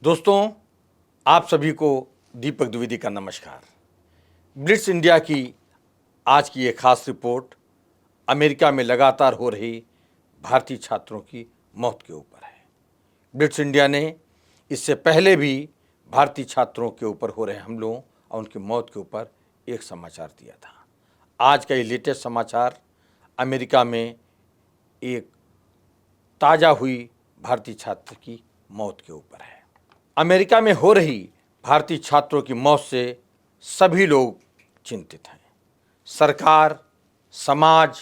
दोस्तों, आप सभी को दीपक द्विवेदी का नमस्कार। ब्लिट्स इंडिया की आज की एक खास रिपोर्ट अमेरिका में लगातार हो रही भारतीय छात्रों की मौत के ऊपर है। ब्लिट्स इंडिया ने इससे पहले भी भारतीय छात्रों के ऊपर हो रहे हमलों और उनकी मौत के ऊपर एक समाचार दिया था। आज का ये लेटेस्ट समाचार अमेरिका में एक ताज़ा हुई भारतीय छात्र की मौत के ऊपर है। अमेरिका में हो रही भारतीय छात्रों की मौत से सभी लोग चिंतित हैं। सरकार, समाज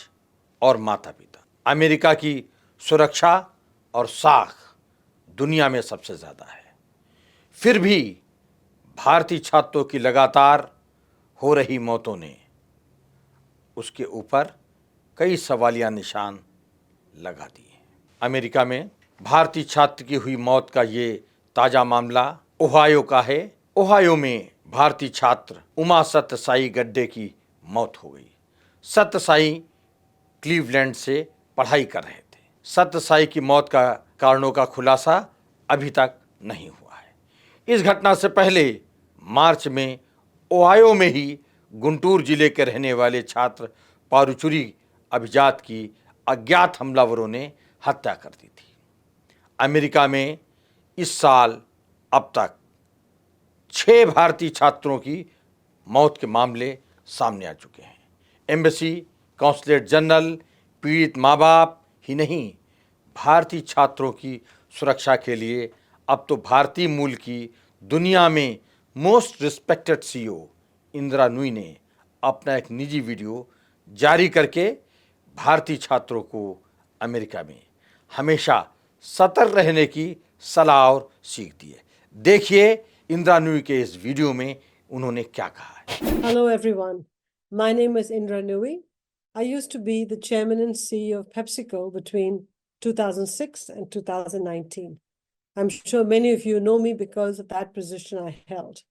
और माता पिता। अमेरिका की सुरक्षा और साख दुनिया में सबसे ज़्यादा है। फिर भी भारतीय छात्रों की लगातार हो रही मौतों ने उसके ऊपर कई सवालिया निशान लगा दिए। अमेरिका में भारतीय छात्र की हुई मौत का ये ताज़ा मामला ओहायो का है। ओहायो में भारतीय छात्र उमा सत्यसाई गड्ढे की मौत हो गई। सत्यसाई क्लीवलैंड से पढ़ाई कर रहे थे। सत्यसाई की मौत का कारणों का खुलासा अभी तक नहीं हुआ है। इस घटना से पहले मार्च में ओहायो में ही गुंटूर जिले के रहने वाले छात्र पारुचुरी अभिजात की अज्ञात हमलावरों ने हत्या कर दी थी। अमेरिका में इस साल अब तक 6 भारतीय छात्रों की मौत के मामले सामने आ चुके हैं। एम्बेसी, कौंसलेट जनरल, पीड़ित माँ बाप ही नहीं, भारतीय छात्रों की सुरक्षा के लिए अब तो भारतीय मूल की दुनिया में most respected CEO Indira Nooyi ने अपना एक निजी वीडियो जारी करके भारतीय छात्रों को अमेरिका में हमेशा सतर्क रहने की सलाह और सीख दी है। देखिए इंदिरा नूई के इस वीडियो में उन्होंने क्या कहा है। Hello everyone, my name is Indra Nui. I used to be the chairman and CEO of PepsiCo between 2006 and 2019. I'm sure many of you know me because of that position I held.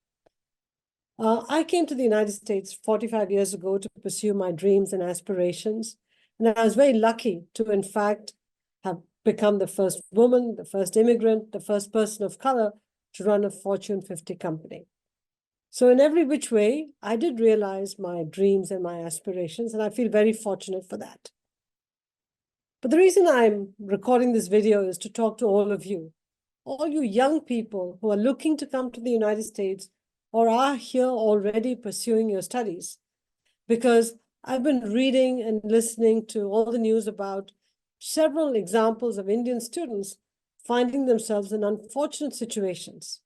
I came to the United States 45 years ago to pursue my dreams and aspirations, and I was very lucky to, in fact, have become the first woman, the first immigrant, the first person of color to run a Fortune 50 company. So in every which way, I did realize my dreams and my aspirations, and I feel very fortunate for that. But the reason I'm recording this video is to talk to all of you, all you young people who are looking to come to the United States or are here already pursuing your studies. Because I've been reading and listening to all the news about several examples of Indian students finding themselves in unfortunate situations.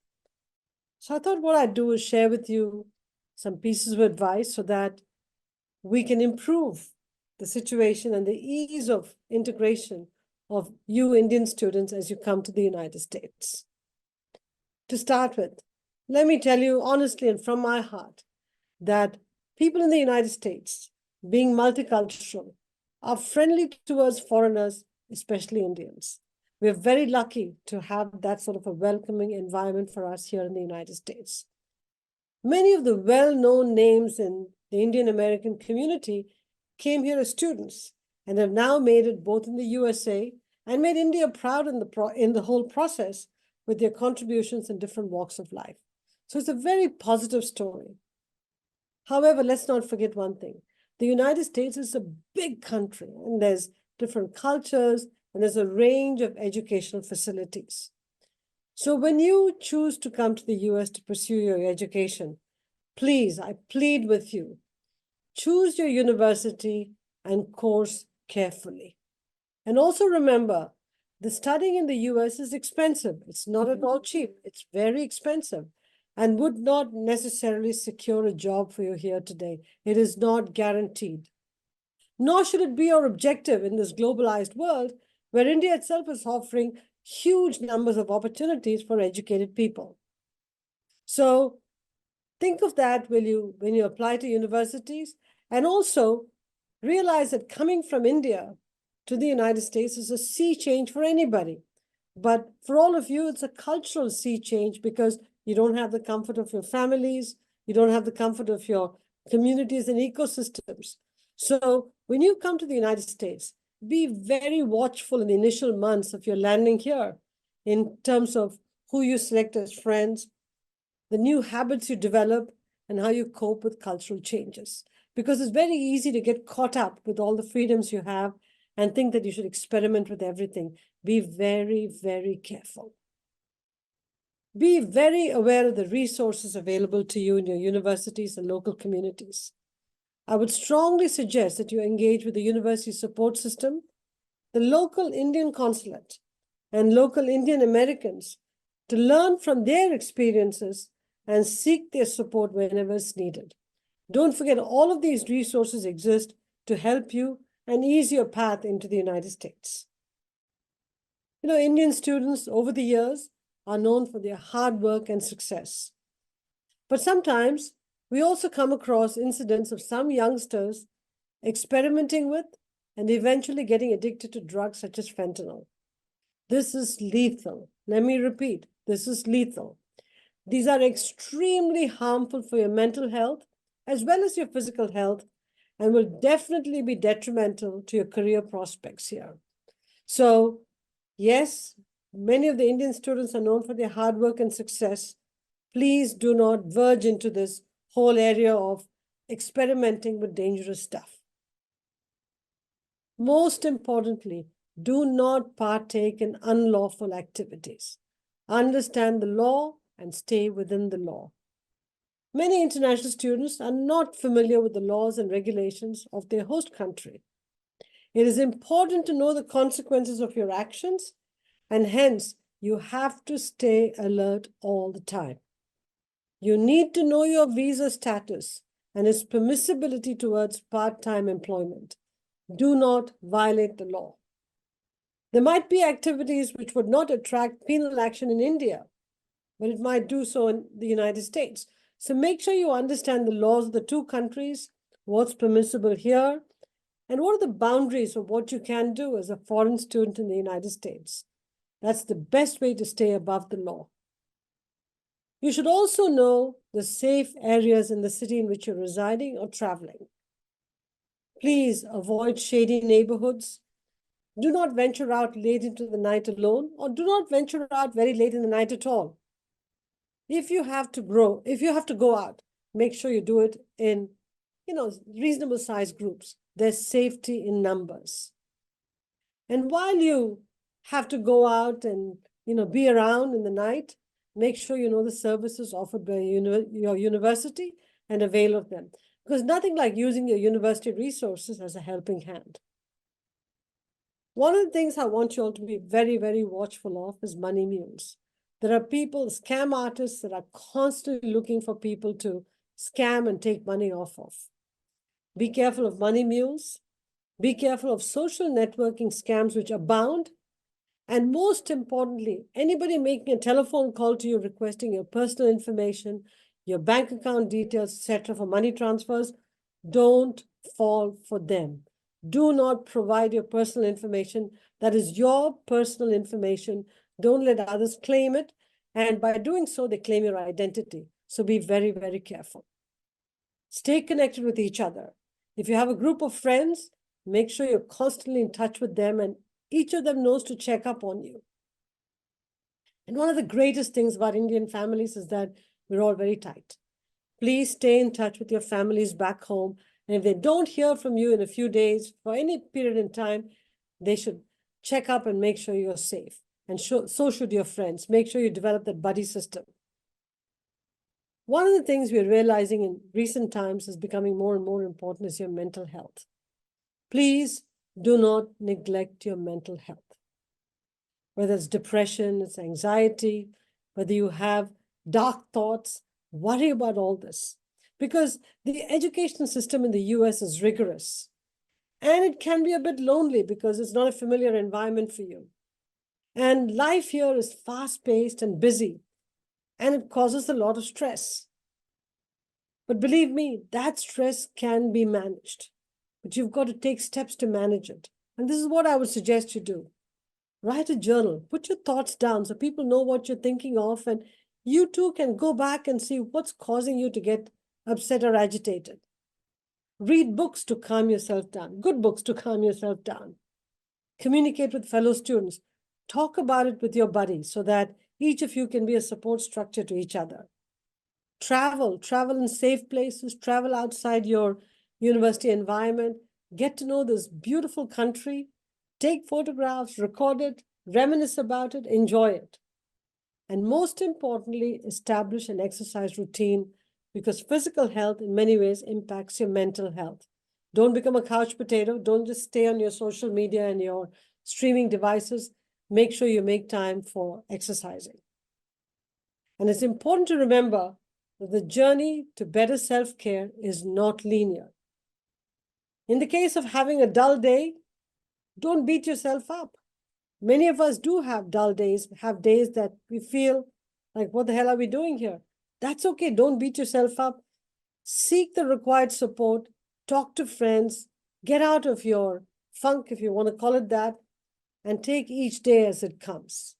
So I thought what I'd do is share with you some pieces of advice so that we can improve the situation and the ease of integration of you Indian students as you come to the United States. To start with, let me tell you honestly and from my heart that people in the United States, being multicultural, are friendly towards foreigners, especially Indians. We're very lucky to have that sort of a welcoming environment for us here in the United States. Many of the well-known names in the Indian American community came here as students and have now made it both in the USA and made India proud in the whole process with their contributions in different walks of life. So it's a very positive story. However, let's not forget one thing. The United States is a big country, and there's different cultures, and there's a range of educational facilities. So when you choose to come to the US to pursue your education, please, I plead with you, choose your university and course carefully. And also remember, the studying in the US is expensive. It's not at all cheap. It's very expensive and would not necessarily secure a job for you here today. It is not guaranteed. Nor should it be your objective in this globalized world where India itself is offering huge numbers of opportunities for educated people. So think of that when you apply to universities, and also realize that coming from India to the United States is a sea change for anybody. But for all of you, it's a cultural sea change because you don't have the comfort of your families, you don't have the comfort of your communities and ecosystems. So when you come to the United States, be very watchful in the initial months of your landing here in terms of who you select as friends, the new habits you develop, and how you cope with cultural changes. Because it's very easy to get caught up with all the freedoms you have and think that you should experiment with everything. Be very, very careful. Be very aware of the resources available to you in your universities and local communities. I would strongly suggest that you engage with the university support system, the local Indian consulate, and local Indian Americans to learn from their experiences and seek their support whenever it's needed. Don't forget, all of these resources exist to help you and ease your path into the United States. You know, Indian students over the years are known for their hard work and success. But sometimes we also come across incidents of some youngsters experimenting with and eventually getting addicted to drugs such as fentanyl. This is lethal. Let me repeat, this is lethal. These are extremely harmful for your mental health as well as your physical health, and will definitely be detrimental to your career prospects here. So, yes, many of the Indian students are known for their hard work and success. Please do not verge into this whole area of experimenting with dangerous stuff. Most importantly, do not partake in unlawful activities. Understand the law and stay within the law. Many international students are not familiar with the laws and regulations of their host country. It is important to know the consequences of your actions, and hence you have to stay alert all the time. You need to know your visa status and its permissibility towards part-time employment. Do not violate the law. There might be activities which would not attract penal action in India, but it might do so in the United States. So make sure you understand the laws of the two countries, what's permissible here, and what are the boundaries of what you can do as a foreign student in the United States. That's the best way to stay above the law. You should also know the safe areas in the city in which you're residing or traveling. Please avoid shady neighborhoods. Do not venture out late into the night alone, or do not venture out very late in the night at all. If you have to go out, make sure you do it in, reasonable sized groups. There's safety in numbers. And while you have to go out and, be around in the night, make sure you know the services offered by your university and avail of them. Because nothing like using your university resources as a helping hand. One of the things I want you all to be very, very watchful of is money mules. There are people, scam artists, that are constantly looking for people to scam and take money off of. Be careful of money mules. Be careful of social networking scams which abound. And most importantly, anybody making a telephone call to you requesting your personal information, your bank account details, etc., for money transfers, don't fall for them. Do not provide your personal information. That is your personal information. Don't let others claim it. And by doing so, they claim your identity. So be very, very careful. Stay connected with each other. If you have a group of friends, make sure you're constantly in touch with them and each of them knows to check up on you. And one of the greatest things about Indian families is that we're all very tight. Please stay in touch with your families back home. And if they don't hear from you in a few days, for any period in time, they should check up and make sure you're safe. And so should your friends. Make sure you develop that buddy system. One of the things we're realizing in recent times is becoming more and more important is your mental health. Please do not neglect your mental health. Whether it's depression, it's anxiety, whether you have dark thoughts, worry about all this. Because the education system in the US is rigorous. And it can be a bit lonely because it's not a familiar environment for you. And life here is fast-paced and busy. And it causes a lot of stress. But believe me, that stress can be managed. But you've got to take steps to manage it. And this is what I would suggest you do. Write a journal. Put your thoughts down so people know what you're thinking of. And you too can go back and see what's causing you to get upset or agitated. Read books to calm yourself down. Good books to calm yourself down. Communicate with fellow students. Talk about it with your buddies so that each of you can be a support structure to each other. Travel in safe places, travel outside your university environment, get to know this beautiful country, take photographs, record it, reminisce about it, enjoy it. And most importantly, establish an exercise routine, because physical health in many ways impacts your mental health. Don't become a couch potato. Don't just stay on your social media and your streaming devices. Make sure you make time for exercising. And it's important to remember that the journey to better self-care is not linear. In the case of having a dull day, don't beat yourself up. Many of us do have dull days, have days that we feel like, what the hell are we doing here? That's okay. Don't beat yourself up. Seek the required support. Talk to friends. Get out of your funk, if you want to call it that, and take each day as it comes.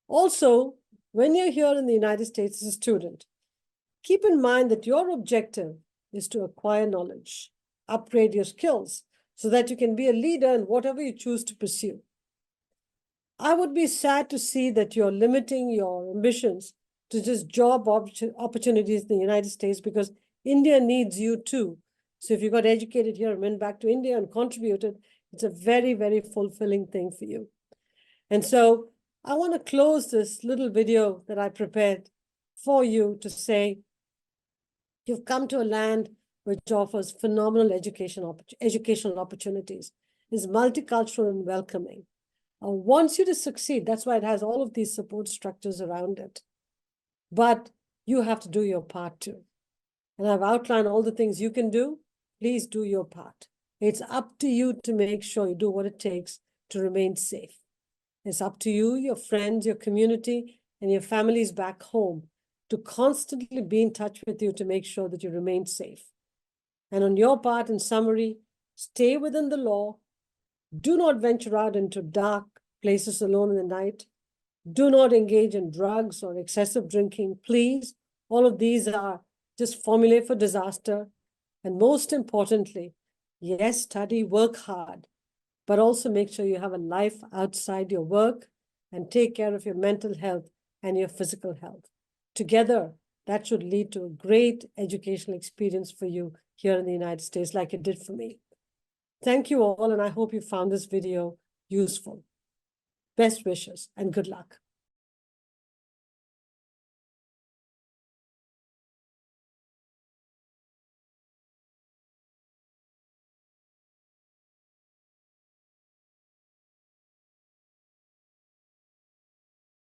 Also, when you're here in the United States as a student, keep in mind that your objective is to acquire knowledge, upgrade your skills, so that you can be a leader in whatever you choose to pursue. I would be sad to see that you're limiting your ambitions to just job opportunities in the United States, because India needs you too. So if you got educated here and went back to India and contributed, it's a very, very fulfilling thing for you. And so I want to close this little video that I prepared for you to say, you've come to a land which offers phenomenal educational opportunities, is multicultural and welcoming. Wants you to succeed. That's why it has all of these support structures around it. But you have to do your part too. And I've outlined all the things you can do. Please do your part. It's up to you to make sure you do what it takes to remain safe. It's up to you, your friends, your community, and your families back home to constantly be in touch with you to make sure that you remain safe. And on your part, in summary, stay within the law. Do not venture out into dark places alone in the night. Do not engage in drugs or excessive drinking, please. All of these are just formulae for disaster. And most importantly, yes, study, work hard, but also make sure you have a life outside your work and take care of your mental health and your physical health. Together, that should lead to a great educational experience for you here in the United States, like it did for me. Thank you all, and I hope you found this video useful. Best wishes and good luck.